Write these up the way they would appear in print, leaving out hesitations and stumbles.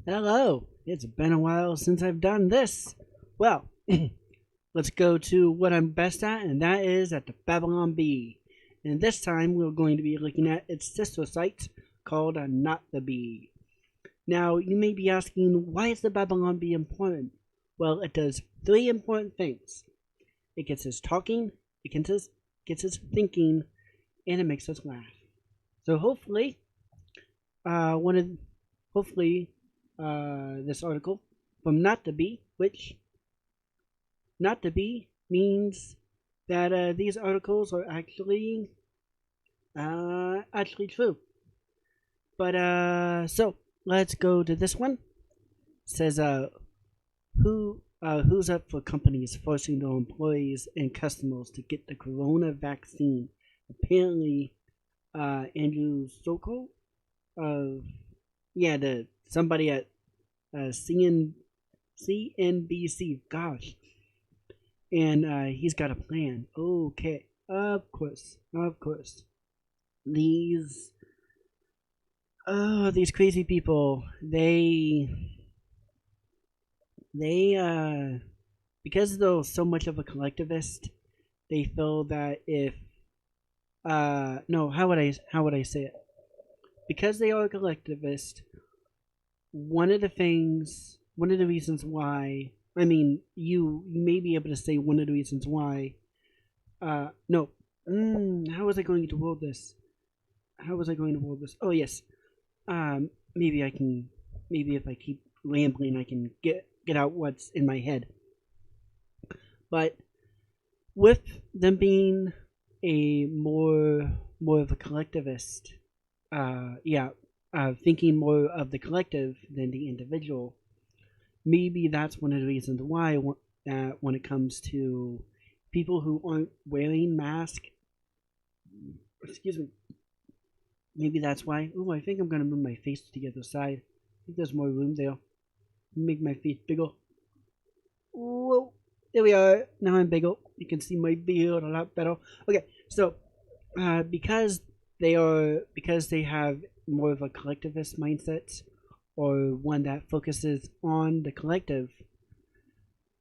Hello, it's been a while since I've done this. Well, let's go to what I'm best at, and that is at the Babylon Bee. And this time we're going to be looking at its sister site called Not the Bee. Now, you may be asking, why is the Babylon Bee important? Well, it does three important things. It gets us talking, it gets us thinking, and it makes us laugh. So uh, one of hopefully this article from Not to Be, which Not to Be means that these articles are actually true. But so let's go to this one. It says who's up for companies forcing their employees and customers to get the corona vaccine? Apparently, Andrew Sokol of the somebody at CNBC. Gosh, and he's got a plan. Okay, of course. These these crazy people. They because they're so much of a collectivist, they feel that if no, how would I say it? Because they are a collectivist, one of the reasons why, I mean, you may be able to say one of the reasons why, no, how was I going to word this? Oh, yes. Maybe maybe if I keep rambling, I can get out what's in my head. But with them being a more of a collectivist, thinking more of the collective than the individual. Maybe that's one of the reasons why when it comes to people who aren't wearing masks, excuse me, maybe that's why. Oh, I think I'm gonna move my face to the other side. I think there's more room there. Make my face bigger. Whoa, there we are. Now I'm bigger. You can see my beard a lot better. Okay, so because they have more of a collectivist mindset, or one that focuses on the collective,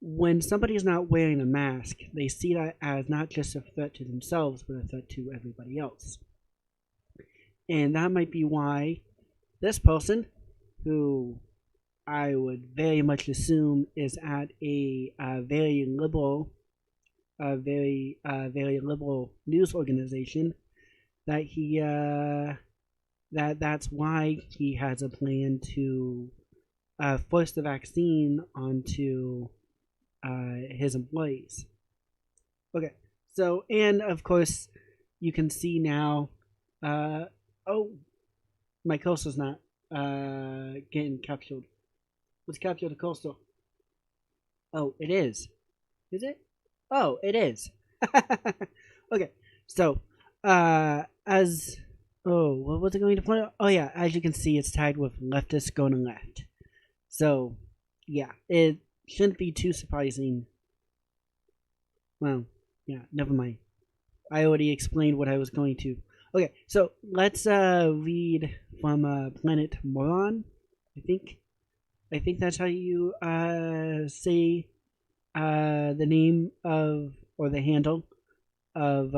when somebody is not wearing a mask, they see that as not just a threat to themselves, but a threat to everybody else. And that might be why this person, who I would very much assume is at a very liberal news organization, that that's why he has a plan to force the vaccine onto his employees. Okay, so, and of course, you can see now. Oh, my cursor's not getting captured. Let's capture the cursor. Oh, it is. Is it? Oh, it is. Okay, so as what was it going to point out? Oh yeah, as you can see, it's tagged with leftist going to left. So yeah, it shouldn't be too surprising. Well, yeah, never mind. I already explained what I was going to. Okay, so let's read from Planet Moron. I think that's how you say the name of, or the handle of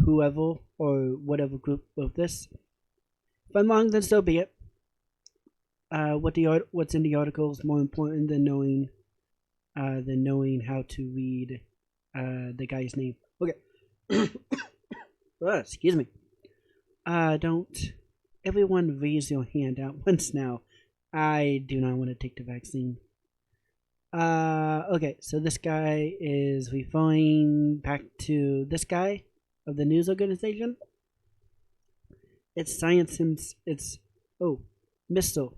whoever or whatever group wrote this. If I'm wrong, then so be it. What's in the article is more important than knowing how to read the guy's name. Okay. Excuse me. Don't everyone raise your hand at once now. I do not want to take the vaccine. Okay, so this guy is referring back to this guy of the news organization. It's science. It's Mr.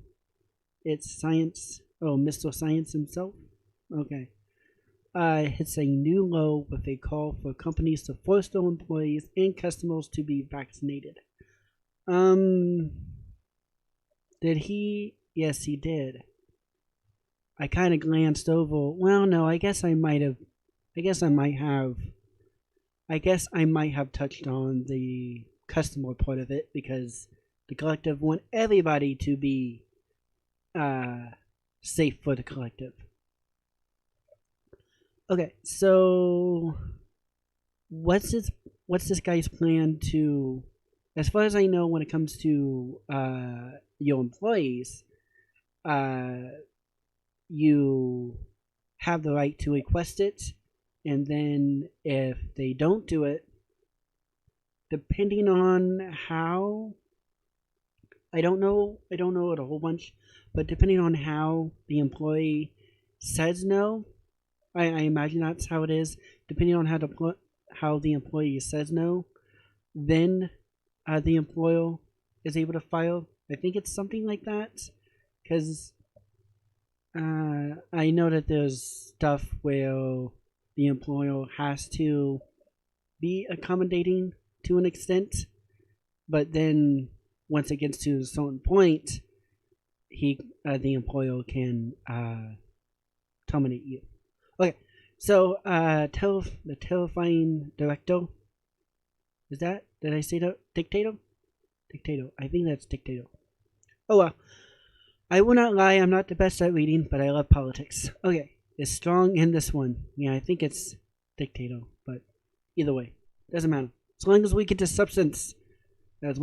It's science. Oh, Mr. Science himself. Okay. Hits a new low with a call for companies to force their employees and customers to be vaccinated. Did he? Yes, he did. I kind of glanced over. Well, no, I guess I might have. I guess I might have. I guess I might have touched on the customer part of it, because the collective want everybody to be safe for the collective. Okay, so what's this guy's plan to, as far as I know, when it comes to your employees, you have the right to request it, and then if they don't do it, depending on how, I don't know it a whole bunch, but depending on how the employee says no, I imagine that's how it is. Depending on how the employee says no, then the employer is able to file. I think it's something like that, because I know that there's stuff where the employer has to be accommodating to an extent, but then once it gets to a certain point, the employer can terminate you. Okay, so the terrifying director, is that, did I say that? Dictator, I think that's dictator. Oh well, I will not lie, I'm not the best at reading, but I love politics. Okay, it's strong in this one. Yeah, I think it's dictator, but either way, doesn't matter. As long as we get to substance, of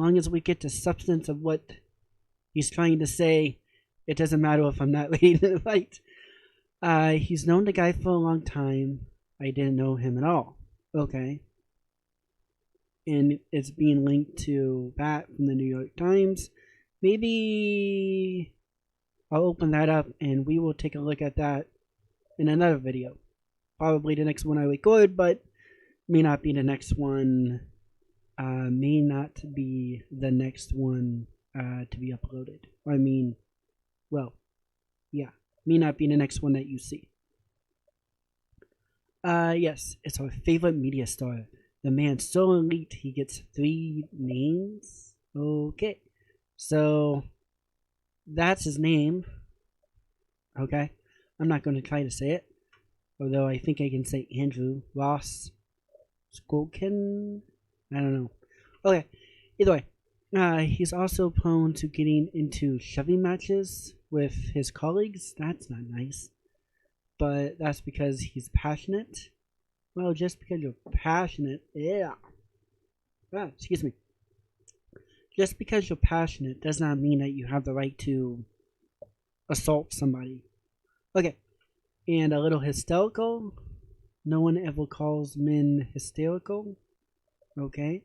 what he's trying to say, it doesn't matter if I'm not reading it right. He's known the guy for a long time. I didn't know him at all. Okay. And it's being linked to that from the New York Times. Maybe I'll open that up and we will take a look at that in another video. Probably the next one I record, but may not be the next one. May not be the next one to be uploaded. I mean, well, yeah, may not be the next one that you see. Yes, it's our favorite media star. The man's so elite, he gets 3 names. Okay, so that's his name. Okay, I'm not going to try to say it, although I think I can say Andrew Ross Skolkin. I don't know. Okay, either way, he's also prone to getting into shoving matches with his colleagues. That's not nice, but that's because he's passionate. Well, just because you're passionate, yeah. Excuse me. Just because you're passionate does not mean that you have the right to assault somebody. Okay, and a little hysterical. No one ever calls men hysterical. Okay.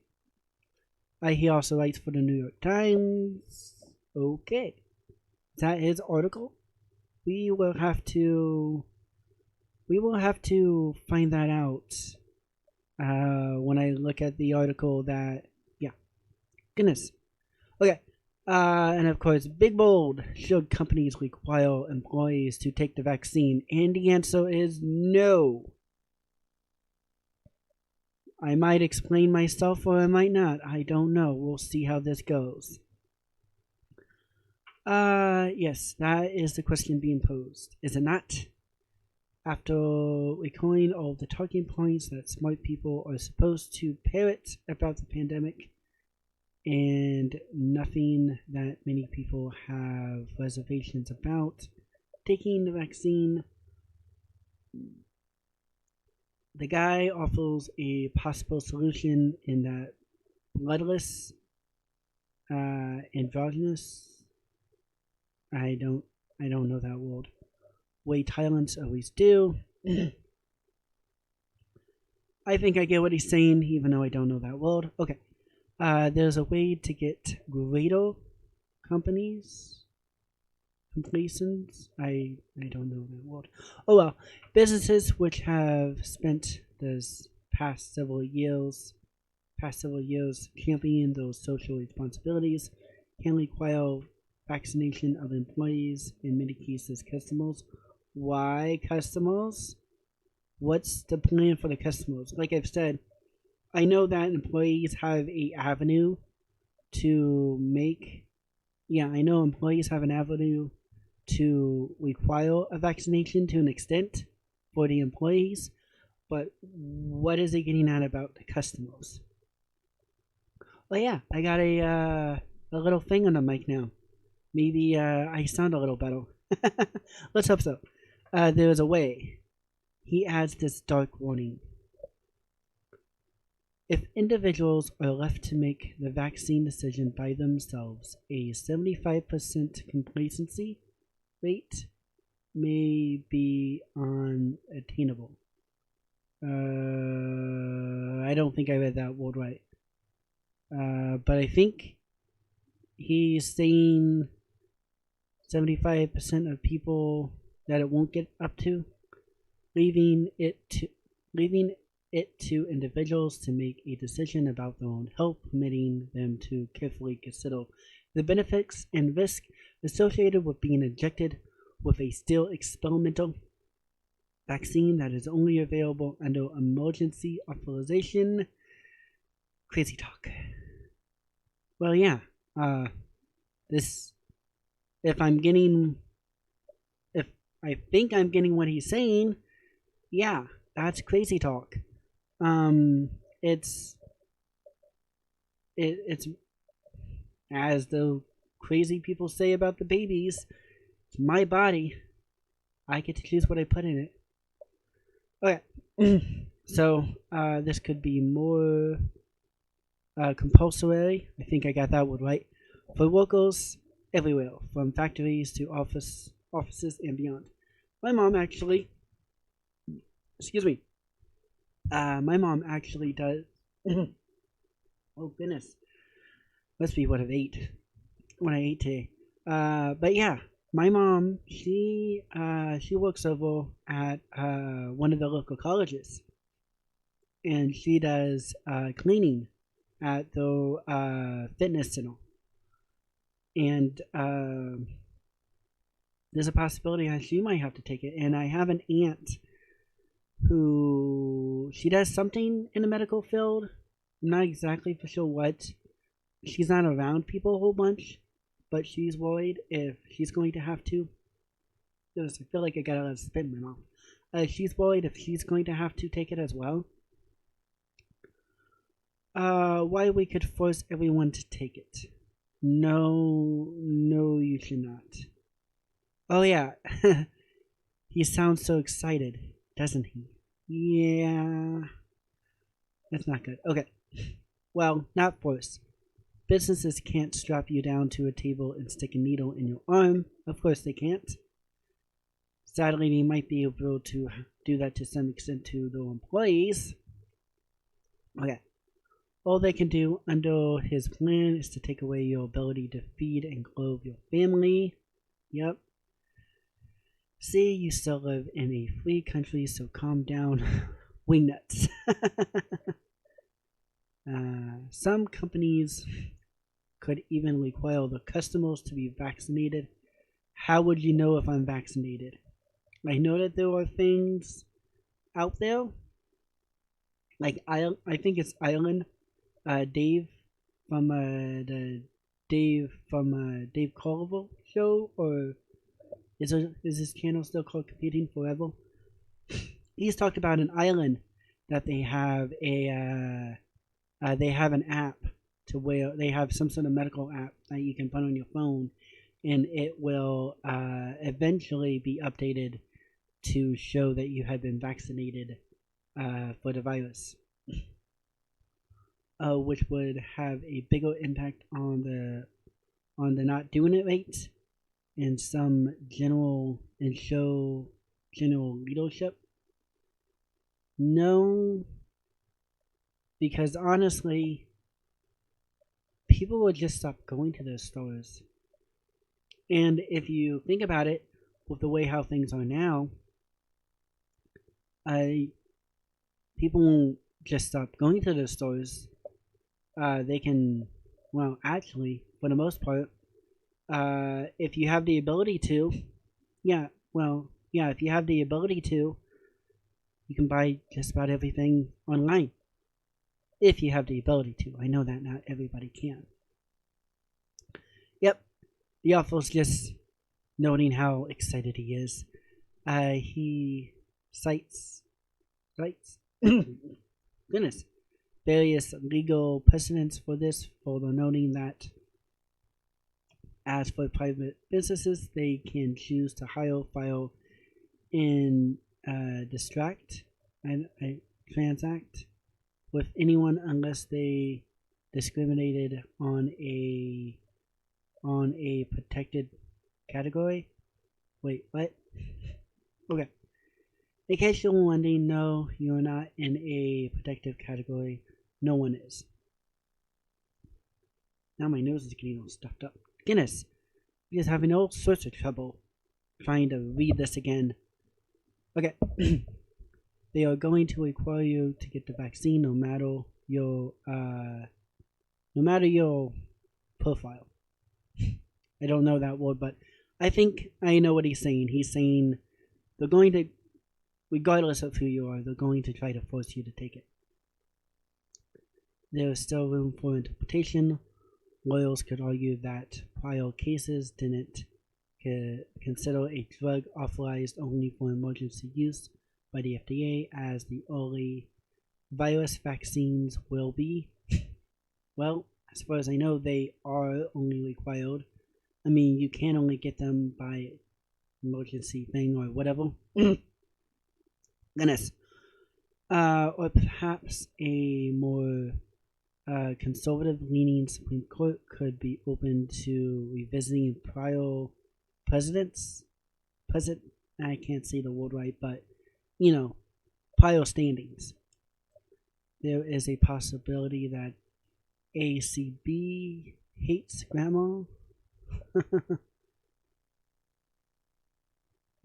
He also writes for the New York Times. Okay. Is that his article? We will have to find that out when I look at the article that, yeah. Goodness. Okay. And of course, big bold, should companies require employees to take the vaccine? And the answer is no. I might explain myself or I might not. I don't know. We'll see how this goes. Yes, that is the question being posed, is it not? After recalling all the talking points that smart people are supposed to parrot about the pandemic, and nothing that many people have reservations about taking the vaccine, the guy offers a possible solution in that bloodless, androgynous, I don't know that word, way Thailand's always do. I think I get what he's saying, even though I don't know that word. Okay. There's a way to get greater companies, complacent, I don't know that word. Oh well, businesses which have spent those past several years championing those social responsibilities can require vaccination of employees, in many cases customers. Why customers? What's the plan for the customers? Like I've said, I know that employees have an avenue to make, I know employees have an avenue to require a vaccination to an extent for the employees, but what is it getting at about the customers? Well, yeah, I got a little thing on the mic now. Maybe I sound a little better. Let's hope so. There is a way. He adds this dark warning. If individuals are left to make the vaccine decision by themselves, a 75% complacency rate may be unattainable. I don't think I read that word right. But I think he's saying 75% of people that it won't get up to, leaving it to individuals to make a decision about their own health, permitting them to carefully consider the benefits and risk associated with being injected with a still experimental vaccine that is only available under emergency authorization. Crazy talk. Well, yeah. If I think I'm getting what he's saying, yeah, that's crazy talk. It's as the crazy people say about the babies. It's my body. I get to choose what I put in it. Okay. So this could be more compulsory. I think I got that one right. For workers everywhere, from factories to offices and beyond. My mom actually, my mom actually does. Oh goodness, must be what I ate today. But yeah, my mom, she works over at one of the local colleges, and she does cleaning at the fitness center. And there's a possibility that she might have to take it. And I have an aunt who she does something in the medical field. I'm not exactly for sure what. She's not around people a whole bunch, but she's worried if she's going to have to. I feel like I got a lot of spit in my mouth. She's worried if she's going to have to take it as well. Why we could force everyone to take it. No, you should not. Oh yeah, he sounds so excited, doesn't he? Yeah, that's not good. Okay, well, not force. Businesses can't strap you down to a table and stick a needle in your arm. Of course they can't. Sadly, they might be able to do that to some extent to their employees. Okay. All they can do under his plan is to take away your ability to feed and clothe your family. Yep. See, you still live in a free country, so calm down. Wingnuts. Some companies could even require the customers to be vaccinated. How would you know if I'm vaccinated? I know that there are things out there, like I think it's Ireland. Dave from the Dave Carnival show, or is his channel still called Competing Forever? He's talked about an island that they have an app to where they have some sort of medical app that you can put on your phone, and it will eventually be updated to show that you have been vaccinated for the virus. Which would have a bigger impact on the not doing it rate and some general leadership. No, because honestly, people would just stop going to those stores. And if you think about it, with the way how things are now, people won't just stop going to those stores. They can, well, actually, for the most part, if you have the ability to, if you have the ability to, you can buy just about everything online. If you have the ability to. I know that not everybody can. Yep, the author's just noting how excited he is. He cites, goodness, various legal precedents for this, for the noting that As for private businesses, they can choose to hire, file, and distract and transact with anyone unless they discriminated on a protected category. Wait, what? Okay. In case you're wondering, no, you're not in a protective category. No one is. Now my nose is getting all stuffed up. Goodness, he is having all sorts of trouble trying to read this again. Okay. They are going to require you to get the vaccine no matter your profile. I don't know that word, but I think I know what he's saying. He's saying they're going to, regardless of who you are, they're going to try to force you to take it. There is still room for interpretation. Lawyers could argue that prior cases didn't consider a drug authorized only for emergency use by the FDA, as the early virus vaccines will be. Well, as far as I know, they are only required. I mean, you can only get them by emergency thing or whatever. Goodness. Or perhaps a more conservative-leaning Supreme Court could be open to revisiting prior presidents. I can't say the word right, but you know, prior standings. There is a possibility that ACB hates grandma.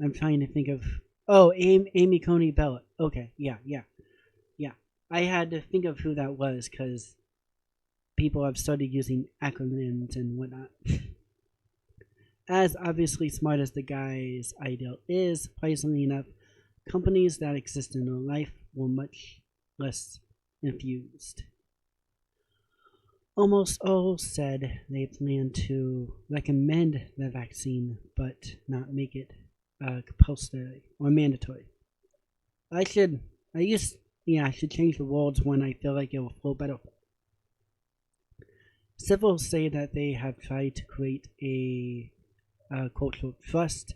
I'm trying to think of. Oh, Amy Coney Barrett. Okay, yeah. I had to think of who that was because people have started using acronyms and whatnot. As obviously smart as the guy's ideal is, surprisingly enough, companies that exist in real life were much less infused. Almost all said they plan to recommend the vaccine, but not make it compulsory or mandatory. I should change the words when I feel like it will flow better. Several say that they have tried to create a cultural trust,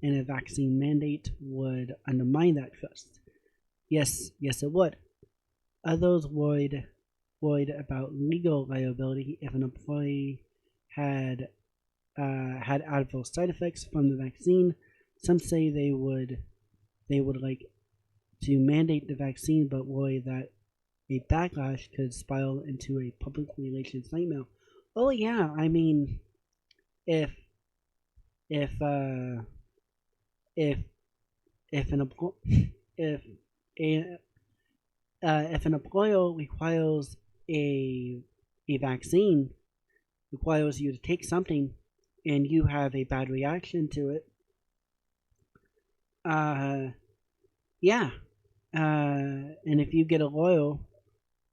and a vaccine mandate would undermine that trust. Yes, it would. Others worried about legal liability if an employee had adverse side effects from the vaccine. Some say they would like to mandate the vaccine, but worry that a backlash could spiral into a public relations nightmare. Oh yeah, I mean, if an employer requires a vaccine, requires you to take something, and you have a bad reaction to it, and if you get a lawyer,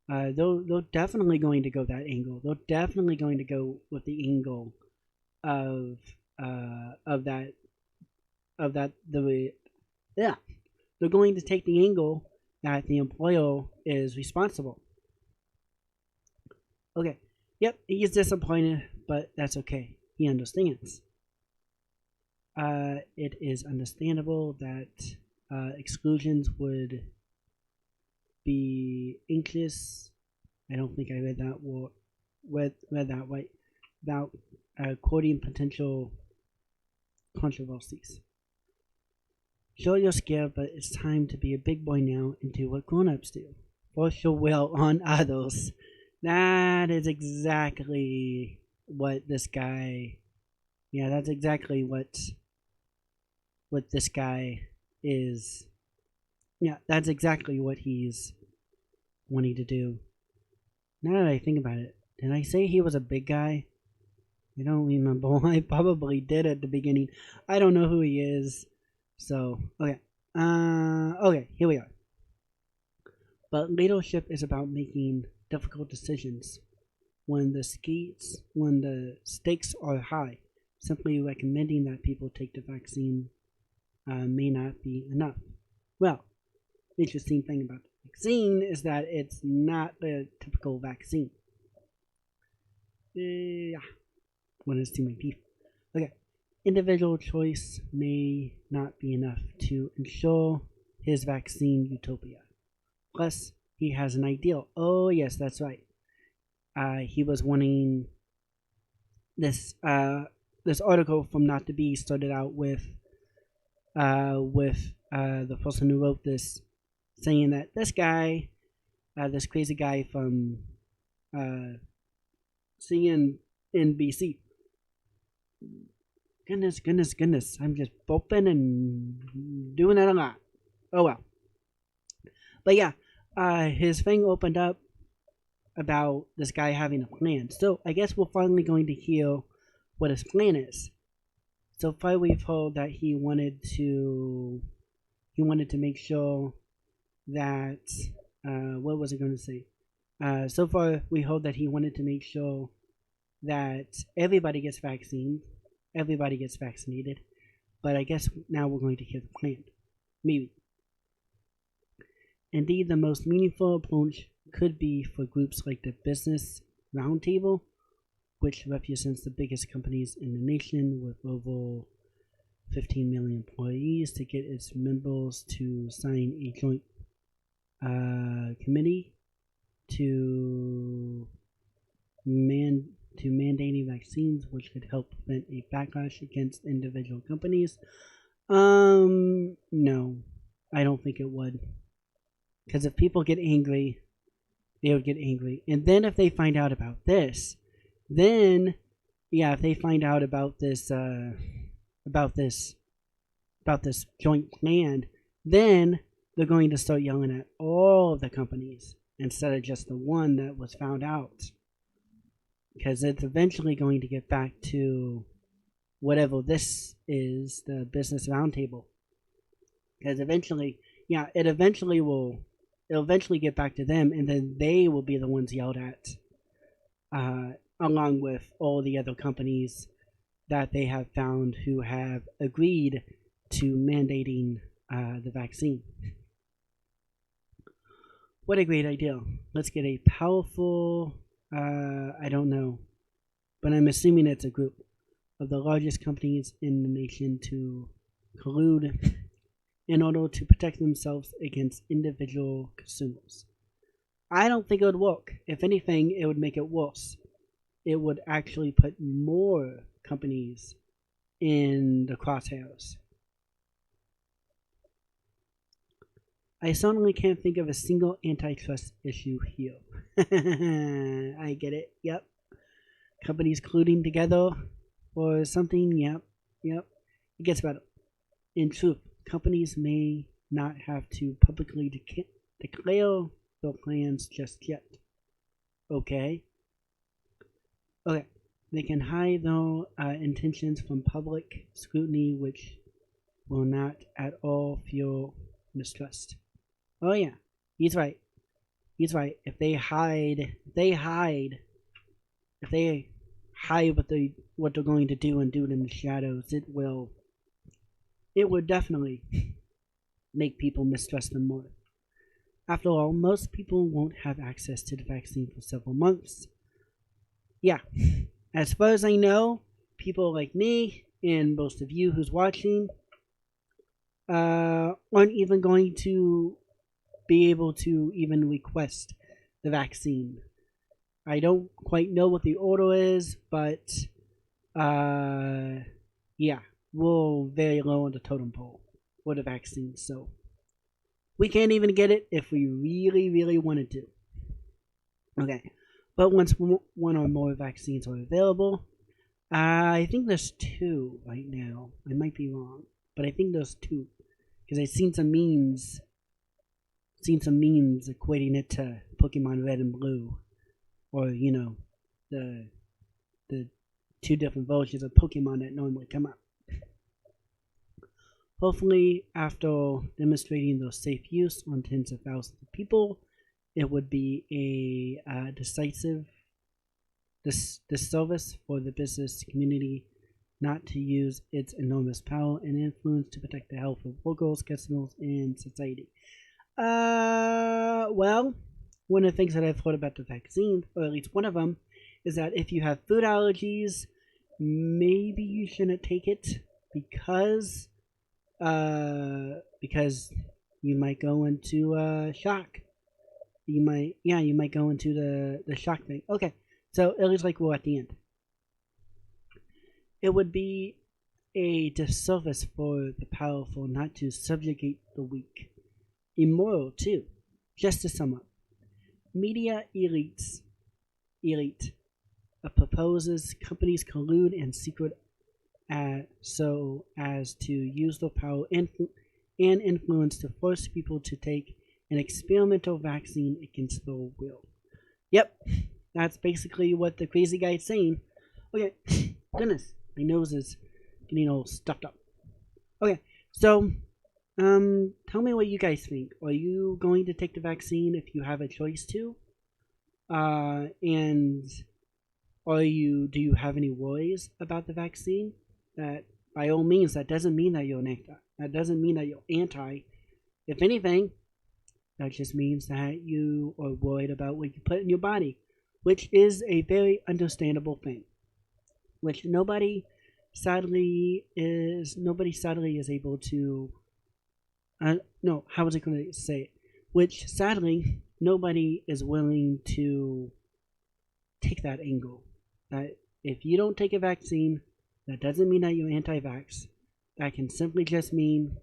they're definitely going to go that angle. They're definitely going to go with the angle of that. They're going to take the angle that the employer is responsible. Okay, yep, he's disappointed, but that's okay. He understands. It is understandable that exclusions would be anxious. I don't think I read that right. About quoting potential controversies. Sure, you're scared, but it's time to be a big boy now and do what grown-ups do. Force your will on others. That is exactly what this guy... Yeah, that's exactly what this guy is... Yeah, that's exactly what he's wanting to do. Now that I think about it, did I say he was a big guy? I don't remember. I probably did at the beginning. I don't know who he is. So, okay. Okay, here we are. But leadership is about making difficult decisions. When the stakes are high, simply recommending that people take the vaccine may not be enough. Well, the interesting thing about the vaccine is that it's not the typical vaccine. Yeah. One is too many teeth. Okay. Individual choice may not be enough to ensure his vaccine utopia. Plus, he has an ideal. Oh, yes, that's right. He was wanting this this article from Not to Be started out with the person who wrote this saying that this guy, this crazy guy from CNBC. Goodness. I'm just burping and doing that a lot. Oh well. But yeah, his thing opened up about this guy having a plan. So I guess we're finally going to hear what his plan is. So far we've heard that he wanted to make sure that what was I going to say? So far we heard that he wanted to make sure that everybody gets vaccinated. But I guess now we're going to hear the plan. Maybe. Indeed, the most meaningful approach could be for groups like the Business Roundtable, which represents the biggest companies in the nation with over 15 million employees, to get its members to sign a joint committee to mandating vaccines, which could help prevent a backlash against individual companies. No, I don't think it would. Because if people get angry, they would get angry. And then if they find out about this, if they find out about this joint plan, then they're going to start yelling at all of the companies instead of just the one that was found out. Because it's eventually going to get back to whatever this is, the Business Roundtable. Because eventually it'll eventually get back to them, and then they will be the ones yelled at, along with all the other companies that they have found who have agreed to mandating the vaccine. What a great idea. Let's get a powerful, I don't know, but I'm assuming it's a group of the largest companies in the nation to collude in order to protect themselves against individual consumers. I don't think it would work. If anything, it would make it worse. It would actually put more companies in the crosshairs. I certainly can't think of a single antitrust issue here. I get it. Yep. Companies colluding together or something. Yep. It gets better. In truth, companies may not have to publicly declare their plans just yet. Okay. They can hide their intentions from public scrutiny, which will not at all fuel mistrust. Oh yeah, he's right. If they hide what they're going to do and do it in the shadows, it would definitely make people mistrust them more. After all, most people won't have access to the vaccine for several months. Yeah, as far as I know, people like me and most of you who's watching aren't even going to be able to even request the vaccine. I don't quite know what the order is, but yeah, we're very low on the totem pole for the vaccine, so we can't even get it if we really wanted to. Okay, but once one or more vaccines are available, I think there's 2 right now. I might be wrong, but I think there's 2 because I've seen some memes equating it to Pokemon Red and Blue, or the 2 different versions of Pokemon that normally come out. Hopefully, after demonstrating their safe use on tens of thousands of people, it would be a decisive disservice for the business community not to use its enormous power and influence to protect the health of workers, customers, and society. Well, one of the things that I've heard about the vaccine, or at least one of them, is that if you have food allergies, maybe you shouldn't take it because you might go into shock. You might go into the shock thing. Okay, so it looks like we're at the end. It would be a disservice for the powerful not to subjugate the weak. Immoral, too. Just to sum up, media elite proposes companies collude in secret so as to use their power and influence to force people to take an experimental vaccine against their will. Yep, that's basically what the crazy guy is saying. Okay, goodness, my nose is getting all stuffed up. Okay, so tell me what you guys think. Are you going to take the vaccine if you have a choice to? And do you have any worries about the vaccine? That by all means, that doesn't mean that you're an anti. That doesn't mean that you're anti. If anything, that just means that you are worried about what you put in your body, which is a very understandable thing. Which nobody sadly is able to. No, how was I going to say it? Which sadly nobody is willing to take that angle. That if you don't take a vaccine, that doesn't mean that you're anti-vax. That can simply just mean,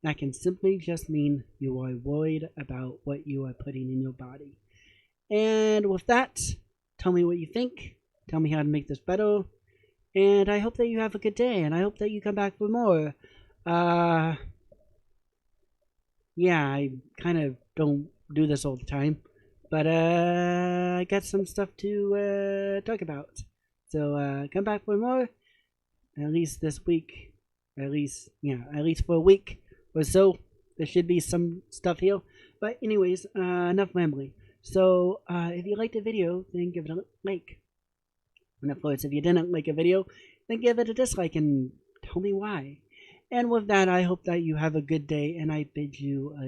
that can simply just mean you are worried about what you are putting in your body. And with that, tell me what you think. Tell me how to make this better. And I hope that you have a good day, and I hope that you come back for more. Yeah, I kind of don't do this all the time. But I got some stuff to talk about. So come back for more. At least this week. At least for a week or so. There should be some stuff here. But anyways, enough rambling. So if you liked the video, then give it a like. And of course, if you didn't like a video, then give it a dislike and tell me why. And with that, I hope that you have a good day, and I bid you a